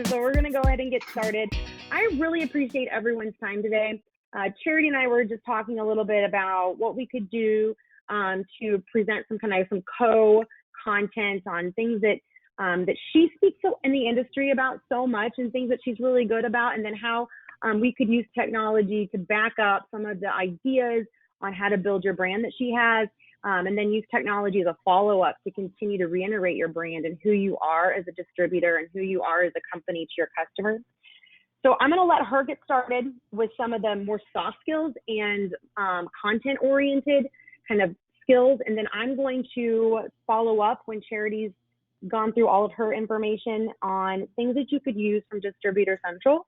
So we're going to go ahead and get started. I really appreciate everyone's time today. Charity and I were just talking a little bit about what we could do to present some co-content on things that that she speaks in the industry about so much, and things that she's really good about, and then how we could use technology to back up some of the ideas on how to build your brand that she has, and then use technology as a follow-up to continue to reiterate your brand and who you are as a distributor and who you are as a company to your customers. So I'm going to let her get started with some of the more soft skills and content-oriented kind of skills, and then I'm going to follow up when Charity's gone through all of her information on things that you could use from SupplierCentral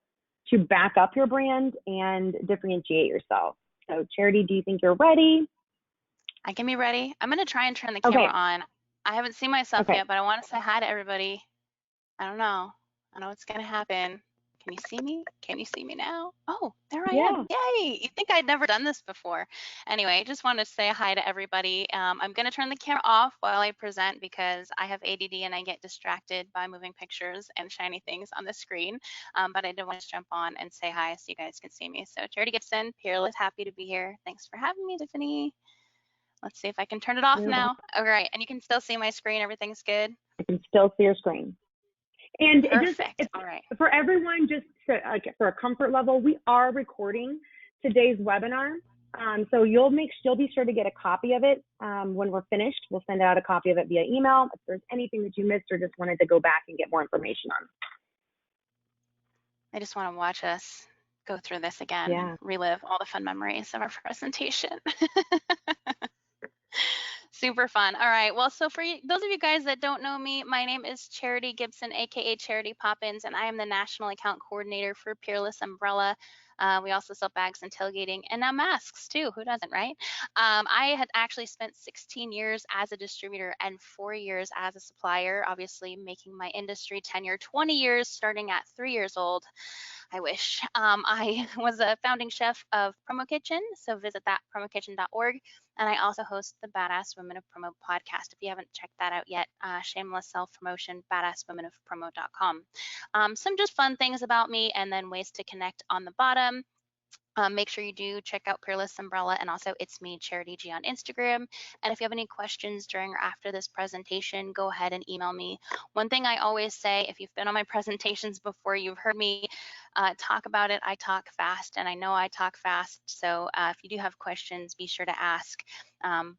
to back up your brand and differentiate yourself. So Charity, do you think you're ready? I can be ready. I'm going to try and turn the camera on. I haven't seen myself yet, but I want to say hi to everybody. I don't know. I know what's going to happen. Can you see me? Can you see me now? Oh, there I am. Yay. You think I'd never done this before. Anyway, just want to say hi to everybody. I'm going to turn the camera off while I present because I have ADD and I get distracted by moving pictures and shiny things on the screen. But I did want to jump on and say hi so you guys can see me. So Charity Gibson, Peerless, happy to be here. Thanks for having me, Tiffany. Let's see if I can turn it off now. All right, and you can still see my screen. Everything's good? I can still see your screen. And perfect. All right. For everyone, just for a comfort level, we are recording today's webinar. So you'll be sure to get a copy of it when we're finished. We'll send out a copy of it via email if there's anything that you missed or just wanted to go back and get more information on. I just want to watch us go through this again, and relive all the fun memories of our presentation. Super fun. All right. Well, so for those of you guys that don't know me, my name is Charity Gibson, aka Charity Poppins, and I am the National Account Coordinator for Peerless Umbrella. We also sell bags and tailgating, and now masks too. Who doesn't, right? I had actually spent 16 years as a distributor and 4 years as a supplier, obviously making my industry tenure 20 years, starting at 3 years old. I wish. I was a founding chef of Promo Kitchen, so visit that, promokitchen.org. And I also host the Badass Women of Promo podcast. If you haven't checked that out yet, shameless self-promotion, badasswomenofpromo.com. Some just fun things about me and then ways to connect on the bottom. Make sure you do check out Peerless Umbrella and also It's Me, Charity G on Instagram. And if you have any questions during or after this presentation, go ahead and email me. One thing I always say, if you've been on my presentations before, you've heard me talk about it. I talk fast, and I know I talk fast. So if you do have questions, be sure to ask.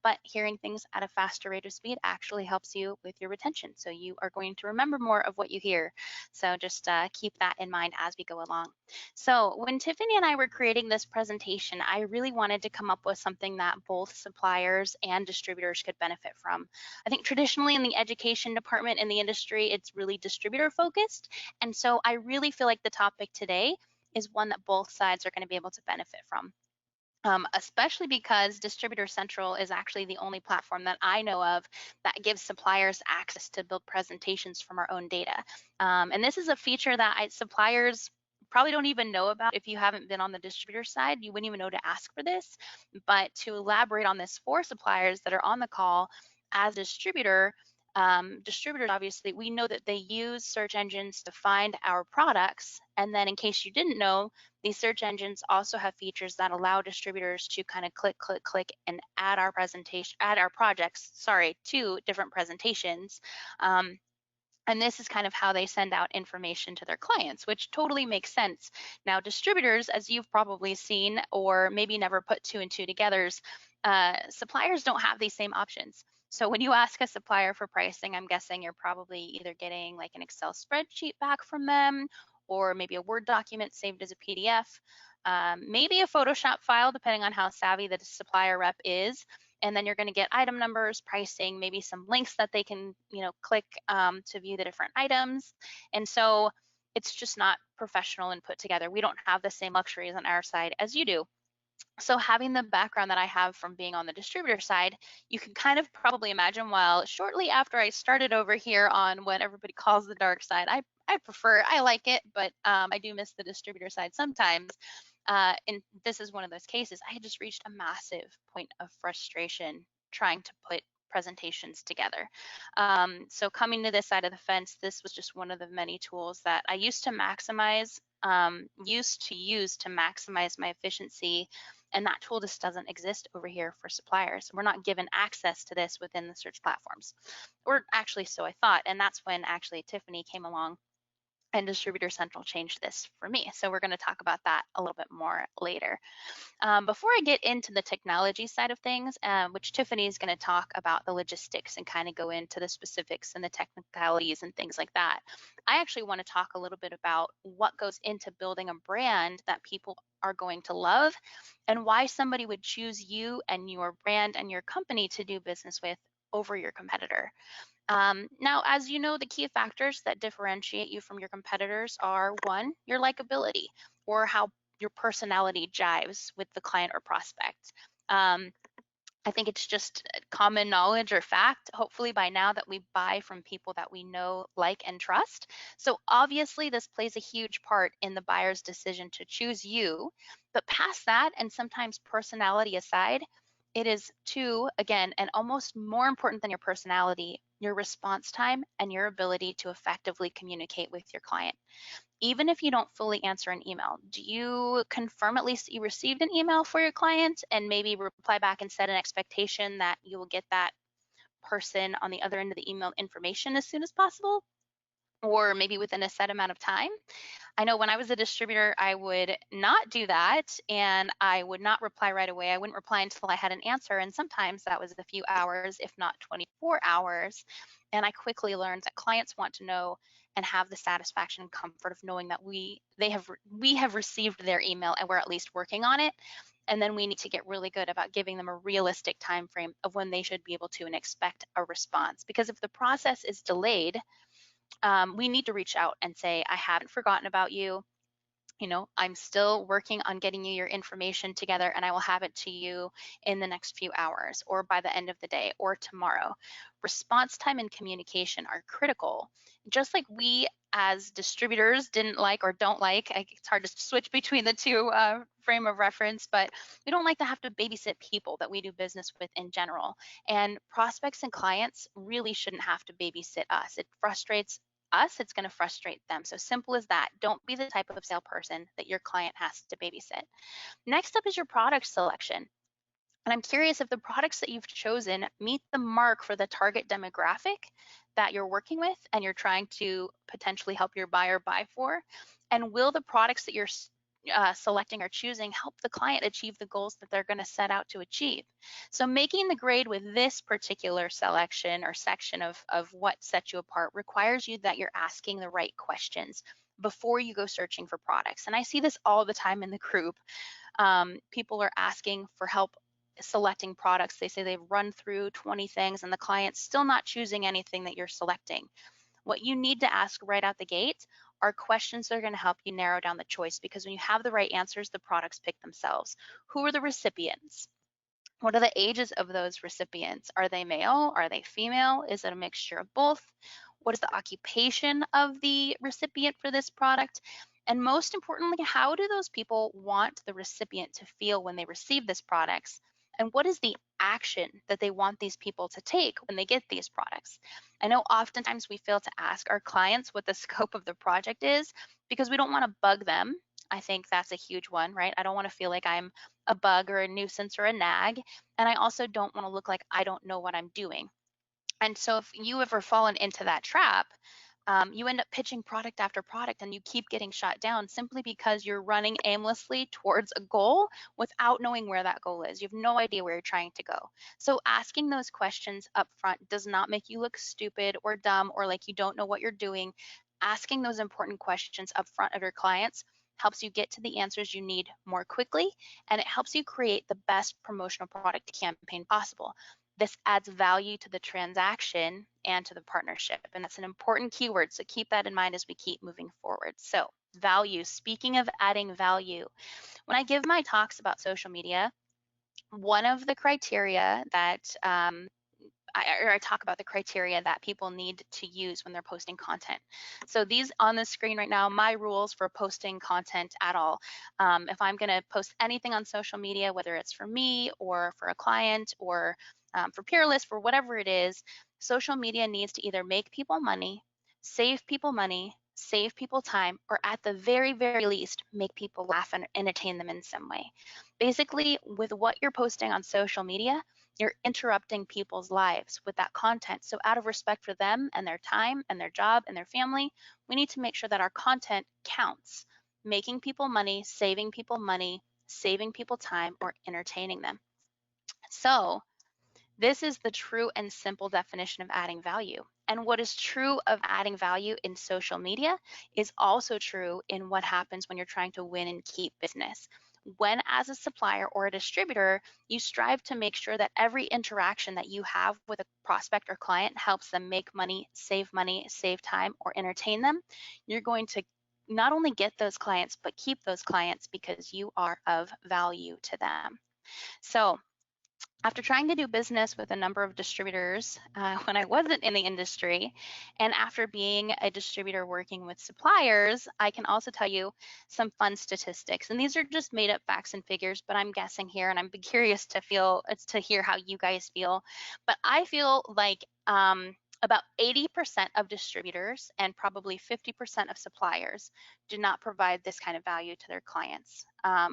But hearing things at a faster rate of speed actually helps you with your retention. So you are going to remember more of what you hear. So just keep that in mind as we go along. So when Tiffany and I were creating this presentation, I really wanted to come up with something that both suppliers and distributors could benefit from. I think traditionally in the education department in the industry, it's really distributor focused. And so I really feel like the topic today is one that both sides are going to be able to benefit from. Especially because SupplierCentral is actually the only platform that I know of that gives suppliers access to build presentations from our own data. And this is a feature that suppliers probably don't even know about. If you haven't been on the distributor side, you wouldn't even know to ask for this. But to elaborate on this for suppliers that are on the call, as a distributor, distributors, obviously, we know that they use search engines to find our products. And then in case you didn't know, these search engines also have features that allow distributors to kind of click, click, click and add our projects, to different presentations. And this is kind of how they send out information to their clients, which totally makes sense. Now, distributors, as you've probably seen, or maybe never put two and two together, suppliers don't have these same options. So when you ask a supplier for pricing, I'm guessing you're probably either getting like an Excel spreadsheet back from them, or maybe a Word document saved as a PDF, maybe a Photoshop file, depending on how savvy the supplier rep is. And then you're going to get item numbers, pricing, maybe some links that they can, click to view the different items. And so it's just not professional and put together. We don't have the same luxuries on our side as you do. So having the background that I have from being on the distributor side, you can kind of probably imagine, while shortly after I started over here on what everybody calls the dark side, I like it, but I do miss the distributor side sometimes. And this is one of those cases. I had just reached a massive point of frustration trying to put presentations together. So coming to this side of the fence, this was just one of the many tools that I used to use to maximize my efficiency. And that tool just doesn't exist over here for suppliers. We're not given access to this within the search platforms, or actually, so I thought. And that's when actually Tiffany came along and Distributor Central changed this for me. So we're going to talk about that a little bit more later. Before I get into the technology side of things, which Tiffany is going to talk about the logistics and kind of go into the specifics and the technicalities and things like that, I actually want to talk a little bit about what goes into building a brand that people are going to love and why somebody would choose you and your brand and your company to do business with over your competitor. Now, as you know, the key factors that differentiate you from your competitors are one, your likability, or how your personality jives with the client or prospect. I think it's just common knowledge or fact, hopefully by now, that we buy from people that we know, like, and trust. So obviously this plays a huge part in the buyer's decision to choose you. But past that, and sometimes personality aside, it is too, again, and almost more important than your personality, your response time and your ability to effectively communicate with your client. Even if you don't fully answer an email, do you confirm at least you received an email for your client and maybe reply back and set an expectation that you will get that person on the other end of the email information as soon as possible, or maybe within a set amount of time? I know when I was a distributor, I would not do that and I would not reply right away. I wouldn't reply until I had an answer. And sometimes that was a few hours, if not 24 hours. And I quickly learned that clients want to know and have the satisfaction and comfort of knowing that we have received their email and we're at least working on it. And then we need to get really good about giving them a realistic time frame of when they should be able to and expect a response. Because if the process is delayed, we need to reach out and say, I haven't forgotten about you. You know, I'm still working on getting you your information together and I will have it to you in the next few hours or by the end of the day or tomorrow. Response time and communication are critical. Just like we as distributors didn't like or don't like, it's hard to switch between the two frame of reference, but we don't like to have to babysit people that we do business with in general. And prospects and clients really shouldn't have to babysit us. It frustrates us, it's going to frustrate them. So simple as that. Don't be the type of salesperson that your client has to babysit. Next up is your product selection. And I'm curious if the products that you've chosen meet the mark for the target demographic that you're working with and you're trying to potentially help your buyer buy for. And will the products that you're selecting or choosing help the client achieve the goals that they're going to set out to achieve? So making the grade with this particular selection or section of what sets you apart requires you that you're asking the right questions before you go searching for products. And I see this all the time in the group. People are asking for help selecting products. They say they've run through 20 things and the client's still not choosing anything that you're selecting. What you need to ask right out the gate are questions that are going to help you narrow down the choice, because when you have the right answers, the products pick themselves. Who are the recipients? What are the ages of those recipients? Are they male? Are they female? Is it a mixture of both? What is the occupation of the recipient for this product? And most importantly, how do those people want the recipient to feel when they receive this products? And what is the action that they want these people to take when they get these products? I know oftentimes we fail to ask our clients what the scope of the project is because we don't want to bug them. I think that's a huge one, right? I don't want to feel like I'm a bug or a nuisance or a nag. And I also don't want to look like I don't know what I'm doing. And so if you ever fallen into that trap, you end up pitching product after product and you keep getting shot down simply because you're running aimlessly towards a goal without knowing where that goal is. You have no idea where you're trying to go. So asking those questions up front does not make you look stupid or dumb or like you don't know what you're doing. Asking those important questions up front of your clients helps you get to the answers you need more quickly, and it helps you create the best promotional product campaign possible. This adds value to the transaction and to the partnership. And that's an important keyword. So keep that in mind as we keep moving forward. So value, speaking of adding value, when I give my talks about social media, one of the criteria that I talk about the criteria that people need to use when they're posting content. So these on the screen right now, my rules for posting content at all. If I'm going to post anything on social media, whether it's for me or for a client or for Peerless, for whatever it is, social media needs to either make people money, save people time, or at the very, very least, make people laugh and entertain them in some way. Basically, with what you're posting on social media, you're interrupting people's lives with that content. So out of respect for them and their time and their job and their family, we need to make sure that our content counts, making people money, saving people time, or entertaining them. So this is the true and simple definition of adding value. And what is true of adding value in social media is also true in what happens when you're trying to win and keep business. When, as a supplier or a distributor, you strive to make sure that every interaction that you have with a prospect or client helps them make money, save time, or entertain them, you're going to not only get those clients, but keep those clients because you are of value to them. So after trying to do business with a number of distributors when I wasn't in the industry, and after being a distributor working with suppliers, I can also tell you some fun statistics. And these are just made up facts and figures, but I'm guessing here, and I'm curious to hear how you guys feel. But I feel like about 80% of distributors and probably 50% of suppliers do not provide this kind of value to their clients.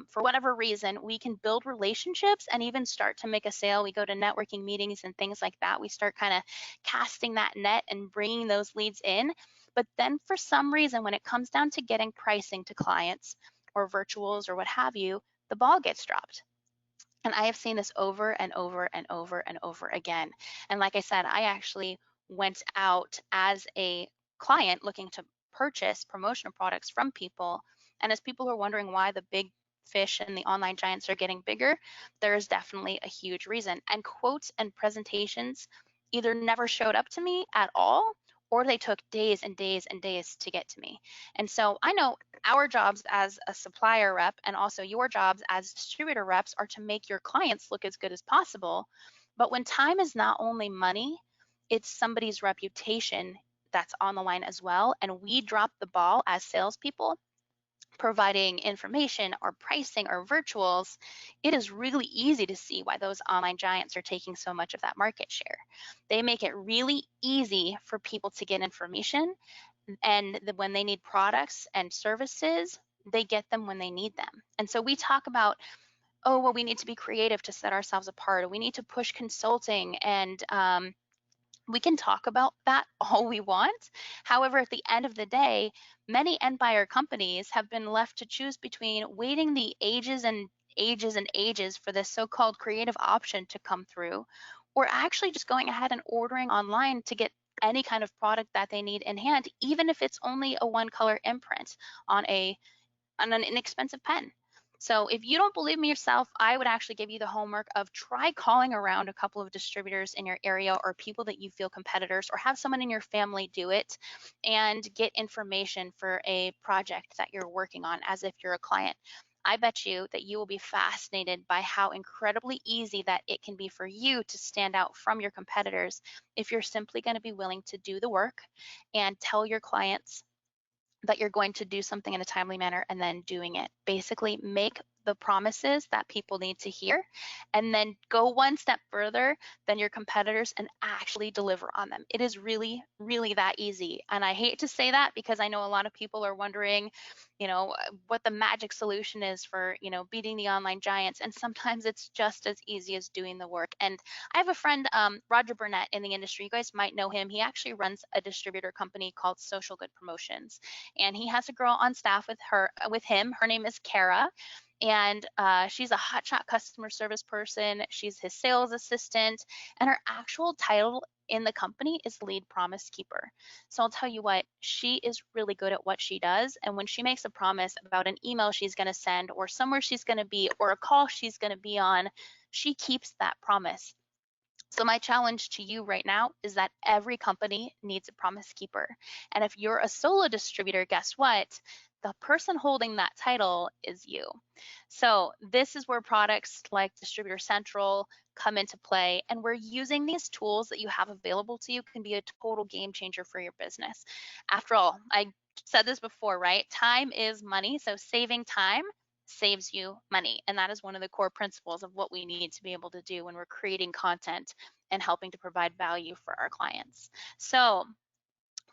For whatever reason, we can build relationships and even start to make a sale. We go to networking meetings and things like that. We start kind of casting that net and bringing those leads in. But then for some reason, when it comes down to getting pricing to clients or virtuals or what have you, the ball gets dropped. And I have seen this over and over and over and over again. And like I said, I actually went out as a client looking to purchase promotional products from people. And as people are wondering why the big fish and the online giants are getting bigger, there is definitely a huge reason. And quotes and presentations either never showed up to me at all, or they took days and days and days to get to me. And so I know our jobs as a supplier rep and also your jobs as distributor reps are to make your clients look as good as possible. But when time is not only money, it's somebody's reputation that's on the line as well. And we drop the ball as salespeople, providing information or pricing or virtuals, it is really easy to see why those online giants are taking so much of that market share. They make it really easy for people to get information, and when they need products and services, they get them when they need them. And so we talk about, oh, well, we need to be creative to set ourselves apart, or we need to push consulting, and we can talk about that all we want. However, at the end of the day, many end buyer companies have been left to choose between waiting the ages and ages and ages for this so-called creative option to come through, or actually just going ahead and ordering online to get any kind of product that they need in hand, even if it's only a one color imprint on an inexpensive pen. So if you don't believe me yourself, I would actually give you the homework of try calling around a couple of distributors in your area or people that you feel competitors, or have someone in your family do it and get information for a project that you're working on as if you're a client. I bet you that you will be fascinated by how incredibly easy that it can be for you to stand out from your competitors if you're simply going to be willing to do the work and tell your clients that you're going to do something in a timely manner and then doing it. Basically, make the promises that people need to hear and then go one step further than your competitors and actually deliver on them. It is really, really that easy. And I hate to say that because I know a lot of people are wondering, what the magic solution is for, beating the online giants. And sometimes it's just as easy as doing the work. And I have a friend, Roger Burnett, in the industry. You guys might know him. He actually runs a distributor company called Social Good Promotions. And he has a girl on staff with him. Her name is Kara. And she's a hotshot customer service person. She's his sales assistant, and her actual title in the company is lead promise keeper. So I'll tell you what, she is really good at what she does. And when she makes a promise about an email she's going to send, or somewhere she's going to be, or a call she's going to be on, she keeps that promise. So my challenge to you right now is that every company needs a promise keeper. And if you're a solo distributor, guess what? The person holding that title is you. So this is where products like SupplierCentral come into play, and we're using these tools that you have available to you can be a total game changer for your business. After all, I said this before, right? Time is money, so saving time, saves you money. And that is one of the core principles of what we need to be able to do when we're creating content and helping to provide value for our clients. So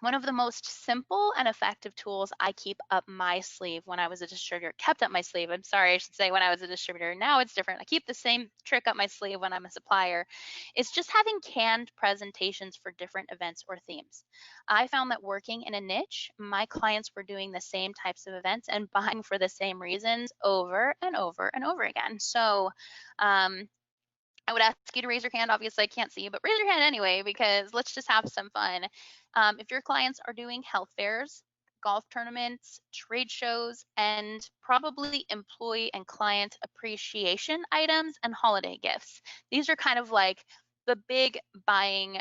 one of the most simple and effective tools I keep up my sleeve when I was a distributor, kept up my sleeve, I'm sorry, I should say when I was a distributor. Now it's different. I keep the same trick up my sleeve when I'm a supplier. It's just having canned presentations for different events or themes. I found that working in a niche, my clients were doing the same types of events and buying for the same reasons over and over and over again. So, I would ask you to raise your hand. Obviously, I can't see you, but raise your hand anyway, because let's just have some fun. If your clients are doing health fairs, golf tournaments, trade shows, and probably employee and client appreciation items and holiday gifts, these are kind of like the big buying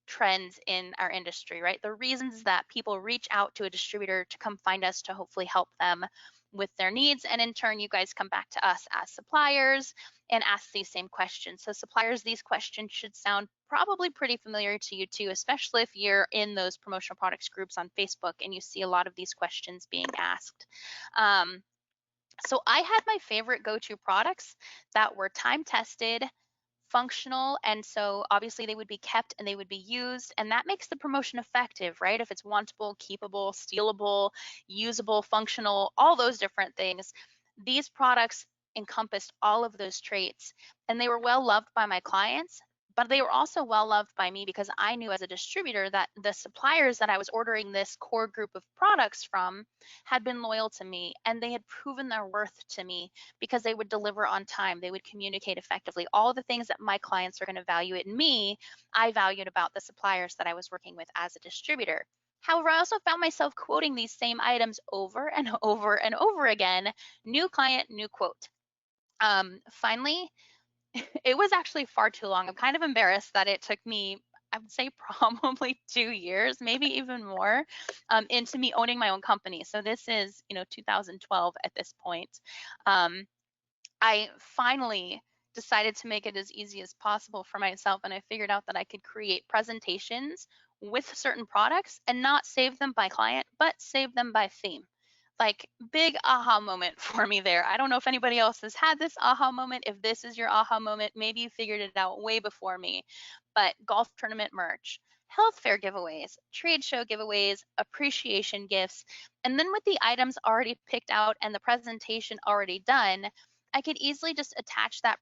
trends in our industry, right? The reasons that people reach out to a distributor to come find us to hopefully help them with their needs. And in turn, you guys come back to us as suppliers and ask these same questions. So suppliers, these questions should sound probably pretty familiar to you too, especially if you're in those promotional products groups on Facebook and you see a lot of these questions being asked. So I had my favorite go-to products that were time tested, functional, and so obviously they would be kept and they would be used, and that makes the promotion effective, right? If it's wantable, keepable, stealable, usable, functional, all those different things, these products encompassed all of those traits, and they were well loved by my clients, but they were also well loved by me because I knew as a distributor that the suppliers that I was ordering this core group of products from had been loyal to me, and they had proven their worth to me because they would deliver on time, they would communicate effectively. All the things that my clients are going to value in me, I valued about the suppliers that I was working with as a distributor. However, I also found myself quoting these same items over and over and over again. New client, new quote. Finally, it was actually far too long. I'm kind of embarrassed that it took me, I would say, probably 2 years, maybe even more, into me owning my own company. So this is, 2012 at this point. Um, I finally decided to make it as easy as possible for myself, and I figured out that I could create presentations with certain products and not save them by client, but save them by theme. Like, big aha moment for me there. I don't know if anybody else has had this aha moment. If this is your aha moment, maybe you figured it out way before me. But golf tournament merch, health fair giveaways, trade show giveaways, appreciation gifts, and then with the items already picked out and the presentation already done, I could easily just attach that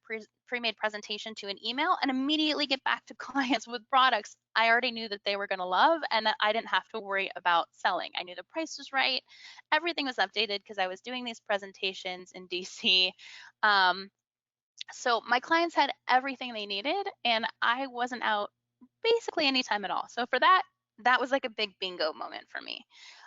pre-made presentation to an email and immediately get back to clients with products I already knew that they were going to love and that I didn't have to worry about selling. I knew the price was right. Everything was updated because I was doing these presentations in DC. Um, so my clients had everything they needed and I wasn't out basically anytime at all. So for that, that was like a big bingo moment for me.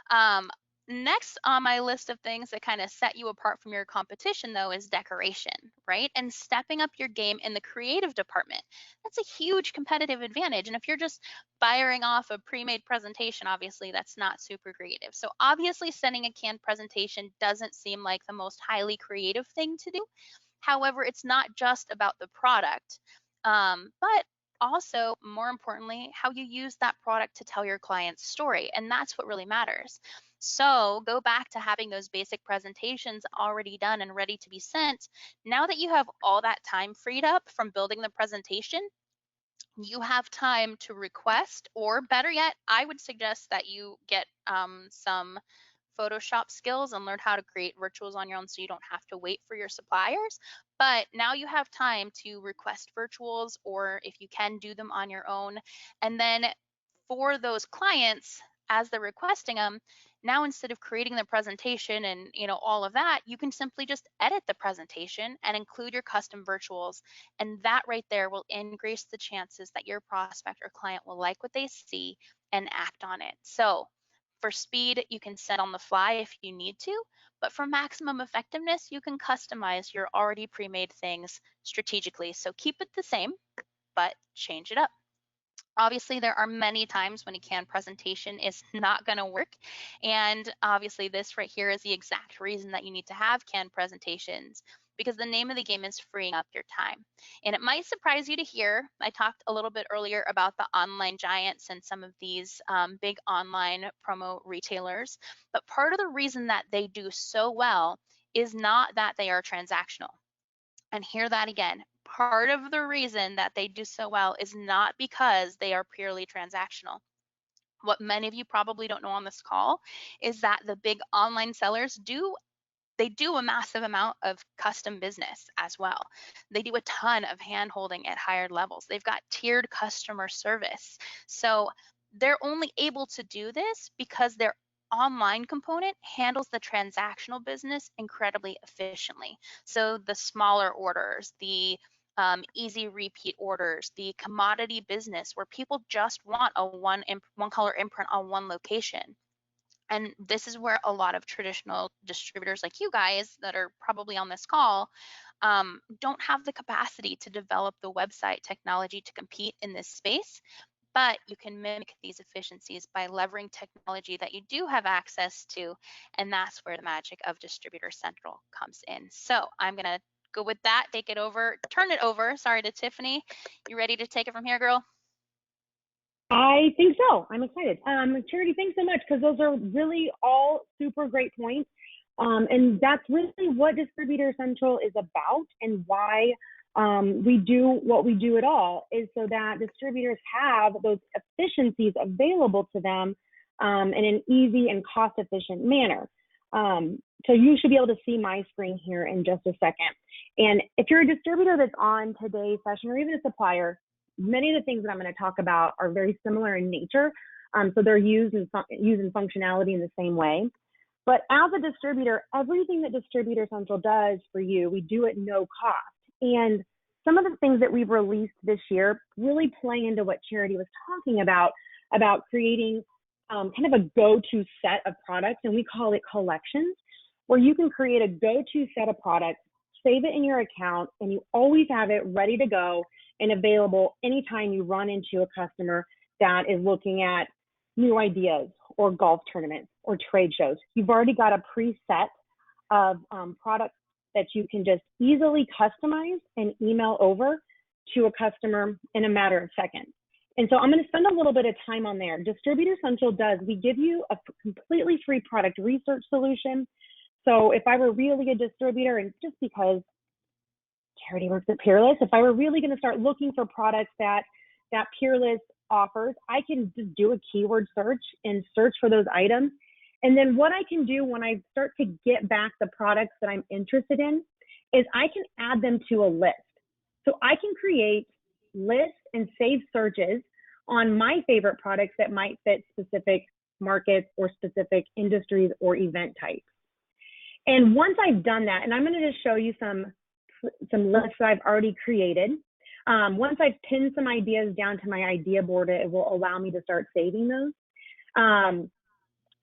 Um, Next on my list of things that kind of set you apart from your competition, though, is decoration, right? And stepping up your game in the creative department. That's a huge competitive advantage. And if you're just firing off a pre-made presentation, obviously that's not super creative. So obviously sending a canned presentation doesn't seem like the most highly creative thing to do. However, it's not just about the product, but also, more importantly, how you use that product to tell your client's story. And that's what really matters. So go back to having those basic presentations already done and ready to be sent. Now that you have all that time freed up from building the presentation, you have time to request, or better yet, I would suggest that you get some Photoshop skills and learn how to create virtuals on your own so you don't have to wait for your suppliers. But now you have time to request virtuals, or if you can, do them on your own. And then for those clients, as they're requesting them, now instead of creating the presentation and all of that, you can simply just edit the presentation and include your custom virtuals. And that right there will increase the chances that your prospect or client will like what they see and act on it. So for speed, you can set on the fly if you need to, but for maximum effectiveness, you can customize your already pre-made things strategically. So keep it the same, but change it up. Obviously, there are many times when a canned presentation is not going to work. And obviously, this right here is the exact reason that you need to have canned presentations, because the name of the game is freeing up your time. And it might surprise you to hear, I talked a little bit earlier about the online giants and some of these big online promo retailers, but part of the reason that they do so well is not that they are transactional. And hear that again. Part of the reason that they do so well is not because they are purely transactional. What many of you probably don't know on this call is that the big online sellers do a massive amount of custom business as well. They do a ton of hand holding at higher levels. They've got tiered customer service. So they're only able to do this because their online component handles the transactional business incredibly efficiently. So the smaller orders, the easy repeat orders, the commodity business where people just want a one color imprint on one location. And this is where a lot of traditional distributors like you guys that are probably on this call don't have the capacity to develop the website technology to compete in this space. But you can mimic these efficiencies by leveraging technology that you do have access to. And that's where the magic of Distributor Central comes in. So I'm going to go with that, turn it over, sorry, to Tiffany. You ready to take it from here, girl? I think so. I'm excited. Charity, thanks so much, because those are really all super great points. And that's really what Distributor Central is about, and why we do what we do at all, is so that distributors have those efficiencies available to them in an easy and cost-efficient manner. So you should be able to see my screen here in just a second. And if you're a distributor that's on today's session, or even a supplier, many of the things that I'm going to talk about are very similar in nature. So they're using functionality in the same way. But as a distributor, everything that Distributor Central does for you, we do at no cost. And some of the things that we've released this year really play into what Charity was talking about creating kind of a go-to set of products, and we call it collections, where you can create a go-to set of products, save it in your account, and you always have it ready to go and available anytime you run into a customer that is looking at new ideas or golf tournaments or trade shows. You've already got a preset of products that you can just easily customize and email over to a customer in a matter of seconds. And so I'm going to spend a little bit of time on there. Distributor Central we give you a completely free product research solution. So if I were really a distributor, and just because Charity works at Peerless, if I were really going to start looking for products that Peerless offers, I can just do a keyword search and search for those items. And then what I can do when I start to get back the products that I'm interested in is I can add them to a list. So I can create lists and save searches on my favorite products that might fit specific markets or specific industries or event types. And once I've done that, and I'm going to just show you some lists that I've already created. Once I've pinned some ideas down to my idea board, it will allow me to start saving those.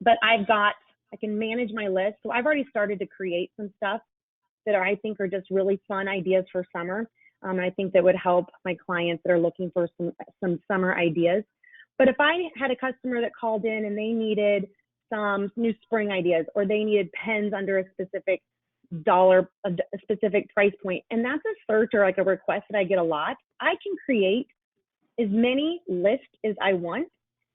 But I can manage my list. So I've already started to create some stuff that I think are just really fun ideas for summer. I think that would help my clients that are looking for some summer ideas. But if I had a customer that called in and they needed some new spring ideas, or they needed pens under a specific price point, and that's a search or like a request that I get a lot, I can create as many lists as I want.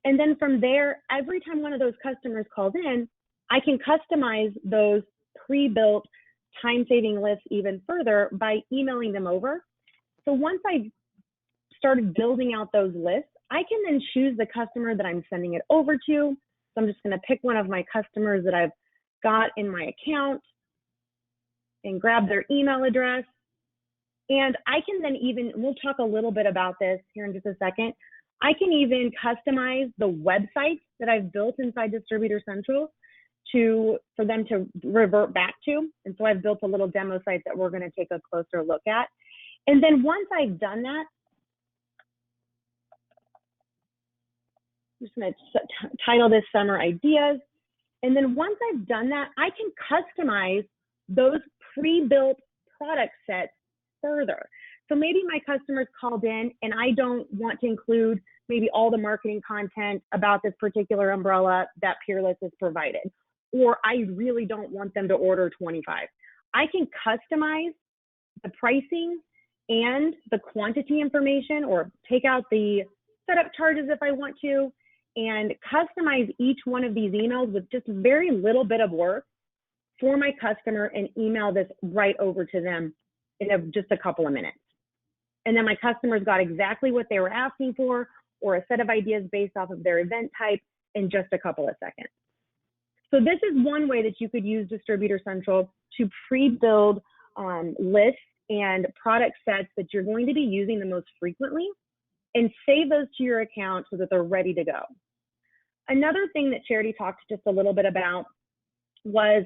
And then from there, every time one of those customers calls in, I can customize those pre-built time-saving lists even further by emailing them over. So once I've started building out those lists, I can then choose the customer that I'm sending it over to. So I'm just going to pick one of my customers that I've got in my account and grab their email address. And I can then we'll talk a little bit about this here in just a second, I can even customize the websites that I've built inside Distributor Central for them to revert back to. And so I've built a little demo site that we're going to take a closer look at. And then once I've done that, I'm just going to title this Summer Ideas. And then once I've done that, I can customize those pre-built product sets further. So maybe my customers called in and I don't want to include maybe all the marketing content about this particular umbrella that Peerless has provided, or I really don't want them to order 25. I can customize the pricing and the quantity information, or take out the setup charges if I want to, and customize each one of these emails with just very little bit of work for my customer and email this right over to them in just a couple of minutes. And then my customers got exactly what they were asking for, or a set of ideas based off of their event type in just a couple of seconds. So this is one way that you could use Distributor Central to pre-build lists and product sets that you're going to be using the most frequently, and save those to your account so that they're ready to go. Another thing that Charity talked just a little bit about was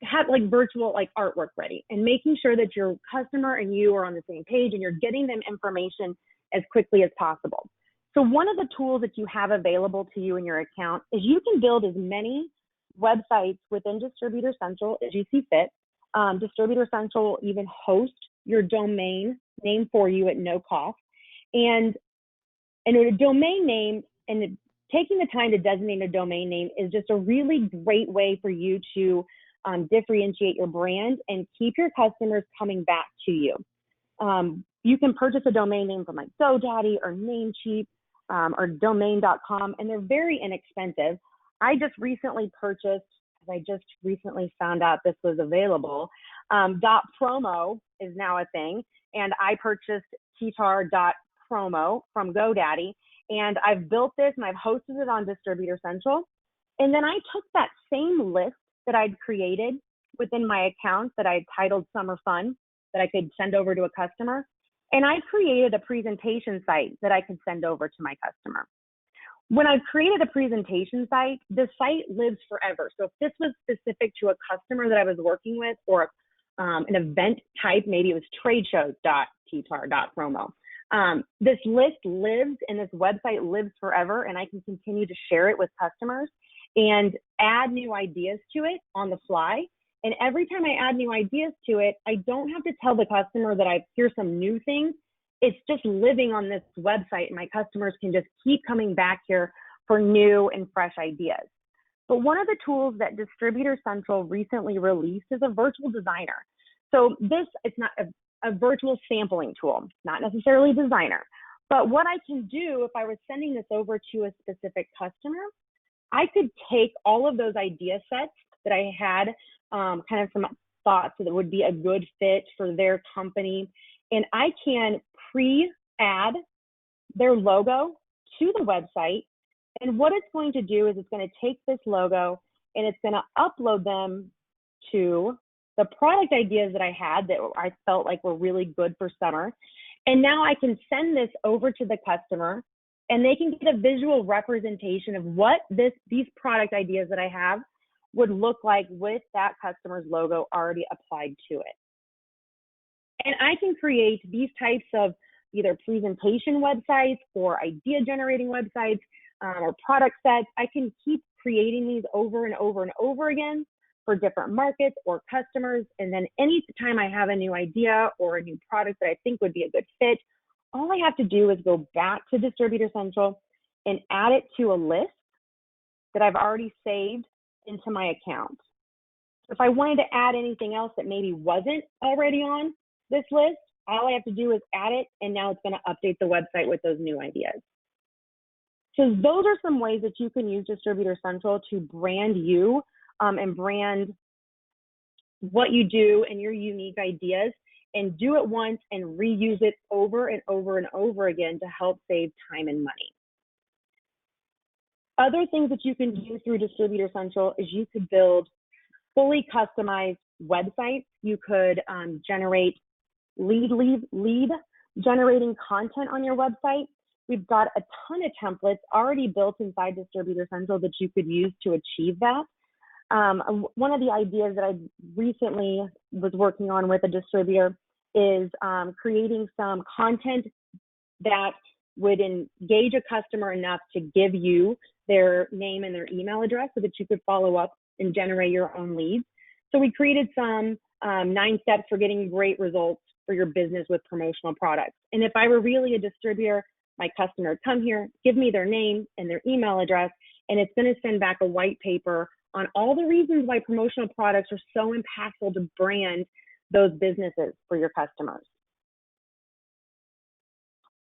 have like virtual like artwork ready, and making sure that your customer and you are on the same page and you're getting them information as quickly as possible. So one of the tools that you have available to you in your account is you can build as many websites within Distributor Central as you see fit. Distributor Central will even host your domain name for you at no cost. And a domain name, and taking the time to designate a domain name is just a really great way for you to differentiate your brand and keep your customers coming back to you. You can purchase a domain name from like GoDaddy or Namecheap or domain.com, and they're very inexpensive. I just recently purchased, as I just recently found out this was available, .promo is now a thing, and I purchased ttar.promo from GoDaddy, and I've built this and I've hosted it on Distributor Central. And then I took that same list that I'd created within my account that I titled Summer Fun that I could send over to a customer, and I created a presentation site that I could send over to my customer. When I've created a presentation site, the site lives forever. So if this was specific to a customer that I was working with, or an event type, maybe it was tradeshows.ttar.promo. This list lives and this website lives forever, and I can continue to share it with customers and add new ideas to it on the fly. And every time I add new ideas to it, I don't have to tell the customer that here's some new things. It's just living on this website, and my customers can just keep coming back here for new and fresh ideas. But one of the tools that Distributor Central recently released is a virtual designer. So it's not a virtual sampling tool, not necessarily a designer. But what I can do, if I was sending this over to a specific customer, I could take all of those idea sets that I had, kind of some thoughts that would be a good fit for their company, and I can pre-add their logo to the website. And what it's going to do is it's going to take this logo and it's going to upload them to the product ideas that I had that I felt like were really good for summer. And now I can send this over to the customer, and they can get a visual representation of what these product ideas that I have would look like with that customer's logo already applied to it. And I can create these types of either presentation websites or idea generating websites or product sets. I can keep creating these over and over and over again for different markets or customers. And then any time I have a new idea or a new product that I think would be a good fit, all I have to do is go back to Distributor Central and add it to a list that I've already saved into my account. If I wanted to add anything else that maybe wasn't already on this list, all I have to do is add it, and now it's going to update the website with those new ideas. So those are some ways that you can use Distributor Central to brand you and brand what you do and your unique ideas, and do it once and reuse it over and over and over again to help save time and money. Other things that you can do through Distributor Central is you could build fully customized websites. You could generate lead generating content on your website. We've got a ton of templates already built inside Distributor Central that you could use to achieve that. One of the ideas that I recently was working on with a distributor is creating some content that would engage a customer enough to give you their name and their email address so that you could follow up and generate your own leads. So we created some 9 steps for getting great results for your business with promotional products. And if I were really a distributor, my customer would come here, give me their name and their email address, and it's going to send back a white paper on all the reasons why promotional products are so impactful to brand those businesses for your customers.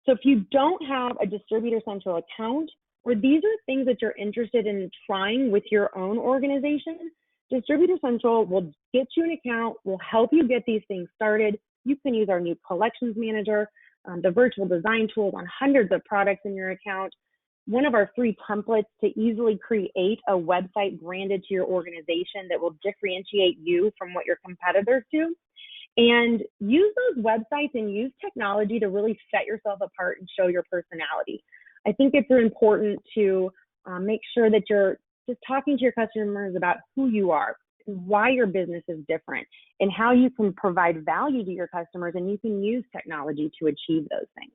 So if you don't have a Distributor Central account, or these are things that you're interested in trying with your own organization, Distributor Central will get you an account, will help you get these things started. You can use our new collections manager, the virtual design tools on hundreds of products in your account, one of our free templates to easily create a website branded to your organization that will differentiate you from what your competitors do. And use those websites and use technology to really set yourself apart and show your personality. I think it's important to make sure that you're just talking to your customers about who you are, why your business is different, and how you can provide value to your customers, and you can use technology to achieve those things.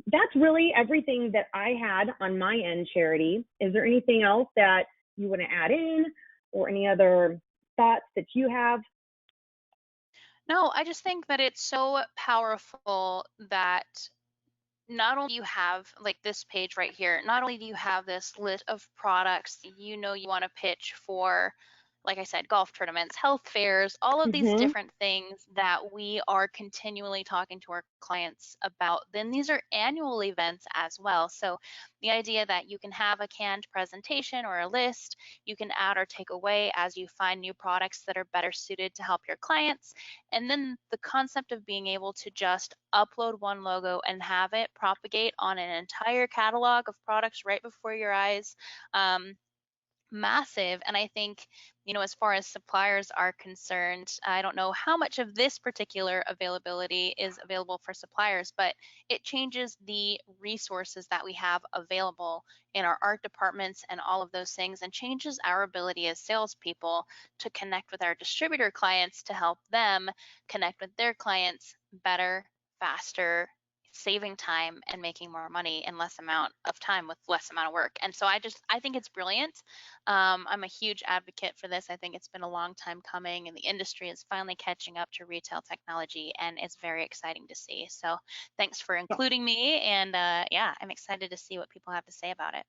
That's really everything that I had on my end, Charity. Is there anything else that you want to add in, or any other thoughts that you have? No, I just think that it's so powerful that not only do you have like this page right here, not only do you have this list of products that you know you want to pitch for, like I said, golf tournaments, health fairs, all of these Mm-hmm. different things that we are continually talking to our clients about, then these are annual events as well. So the idea that you can have a canned presentation or a list, you can add or take away as you find new products that are better suited to help your clients. And then the concept of being able to just upload one logo and have it propagate on an entire catalog of products right before your eyes. Massive. And I think, as far as suppliers are concerned, I don't know how much of this particular availability is available for suppliers, but it changes the resources that we have available in our art departments and all of those things, and changes our ability as salespeople to connect with our distributor clients to help them connect with their clients better, faster, saving time and making more money in less amount of time with less amount of work. And so I think it's brilliant. I'm a huge advocate for this. I think it's been a long time coming, and the industry is finally catching up to retail technology, and it's very exciting to see. So thanks for Yeah. including me, and yeah, I'm excited to see what people have to say about it.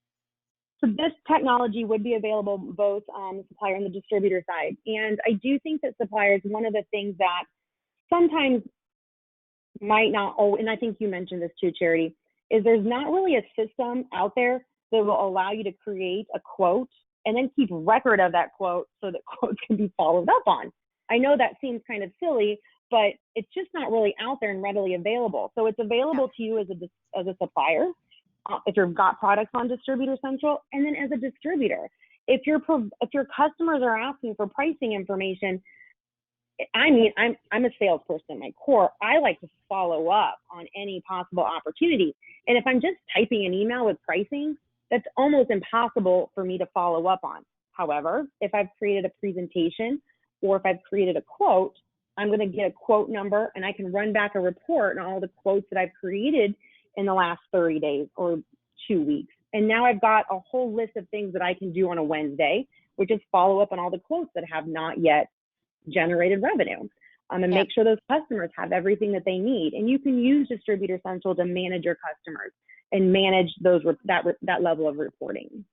So this technology would be available both on the supplier and the distributor side. And I do think that suppliers, one of the things that sometimes might not, and I think you mentioned this too, Charity, is there's not really a system out there that will allow you to create a quote and then keep record of that quote so that quotes can be followed up on. I know that seems kind of silly, but it's just not really out there and readily available. So it's available to you as a supplier, if you've got products on Distributor Central, and then as a distributor, if your customers are asking for pricing information. I mean, I'm a salesperson at my core. I like to follow up on any possible opportunity. And if I'm just typing an email with pricing, that's almost impossible for me to follow up on. However, if I've created a presentation or if I've created a quote, I'm going to get a quote number and I can run back a report on all the quotes that I've created in the last 30 days or 2 weeks. And now I've got a whole list of things that I can do on a Wednesday, which is follow up on all the quotes that have not yet generated revenue, and make sure those customers have everything that they need. And you can use Distributor Central to manage your customers and manage that level of reporting.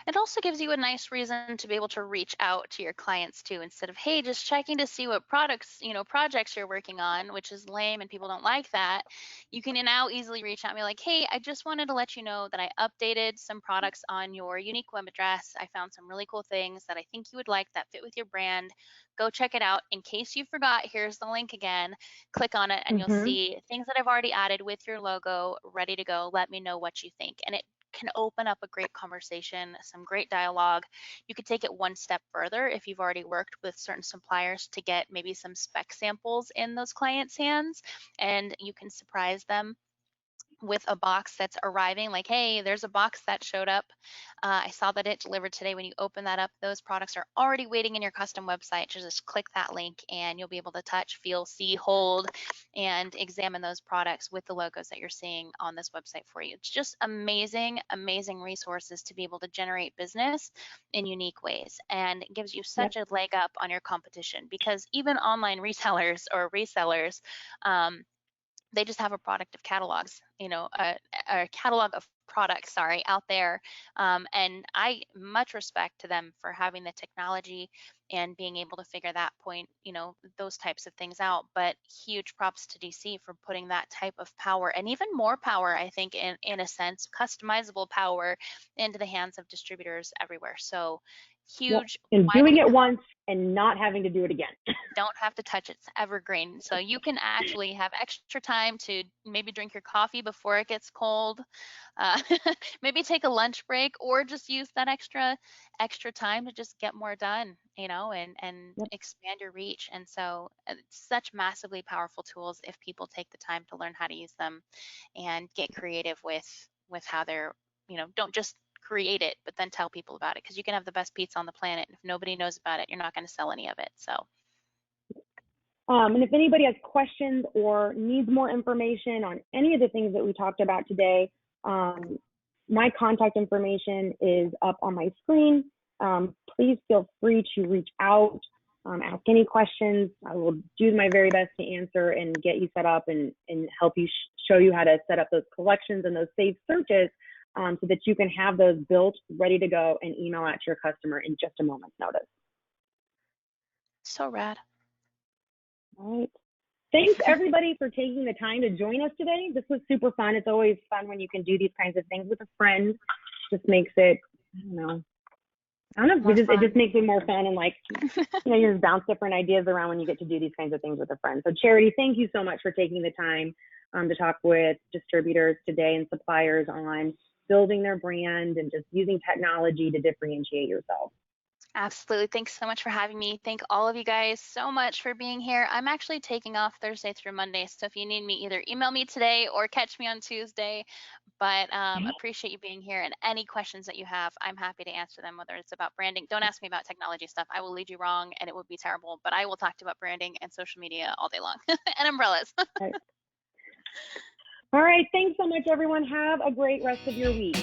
It also gives you a nice reason to be able to reach out to your clients too, instead of, hey, just checking to see what projects you're working on, which is lame and people don't like that. You can now easily reach out and be like, hey, I just wanted to let you know that I updated some products on your unique web address. I found some really cool things that I think you would like that fit with your brand. Go check it out. In case you forgot, here's the link again. Click on it and you'll see things that I've already added with your logo ready to go. Let me know what you think. And it can open up a great conversation, some great dialogue. You could take it one step further if you've already worked with certain suppliers to get maybe some spec samples in those clients' hands, and you can surprise them with a box that's arriving, like, hey, there's a box that showed up. I saw that it delivered today. When you open that up, those products are already waiting in your custom website. Just click that link and you'll be able to touch, feel, see, hold, and examine those products with the logos that you're seeing on this website for you. It's just amazing, amazing resources to be able to generate business in unique ways, and it gives you such a leg up on your competition, because even online retailers or resellers, they just have a product of catalogs, a catalog of products, sorry, out there. And I much respect to them for having the technology and being able to figure that point, those types of things out. But huge props to DC for putting that type of power, and even more power, I think, in a sense, customizable power into the hands of distributors everywhere. So Yep. huge. And doing it once and not having to do it again. Don't have to touch it. It's evergreen. So you can actually have extra time to maybe drink your coffee before it gets cold. Uh, maybe take a lunch break, or just use that extra time to just get more done, and Yep. expand your reach. And so it's such massively powerful tools if people take the time to learn how to use them and get creative with how they're, don't just create it, but then tell people about it, because you can have the best pizza on the planet. If nobody knows about it, you're not going to sell any of it. So and if anybody has questions or needs more information on any of the things that we talked about today, my contact information is up on my screen. Please feel free to reach out, ask any questions. I will do my very best to answer and get you set up and help you show you how to set up those collections and those saved searches, so that you can have those built, ready to go, and email out to your customer in just a moment's notice. So rad. All right. Thanks everybody for taking the time to join us today. This was super fun. It's always fun when you can do these kinds of things with a friend. Just makes it, I don't know, it just makes it more fun, and you just bounce different ideas around when you get to do these kinds of things with a friend. So Charity, thank you so much for taking the time to talk with distributors today and suppliers on building their brand and just using technology to differentiate yourself. Absolutely. Thanks so much for having me. Thank all of you guys so much for being here. I'm actually taking off Thursday through Monday, so if you need me, either email me today or catch me on Tuesday. But appreciate you being here, and any questions that you have, I'm happy to answer them, whether it's about branding. Don't ask me about technology stuff. I will lead you wrong and it would be terrible, but I will talk to you about branding and social media all day long and umbrellas. All right. Thanks so much, everyone. Have a great rest of your week.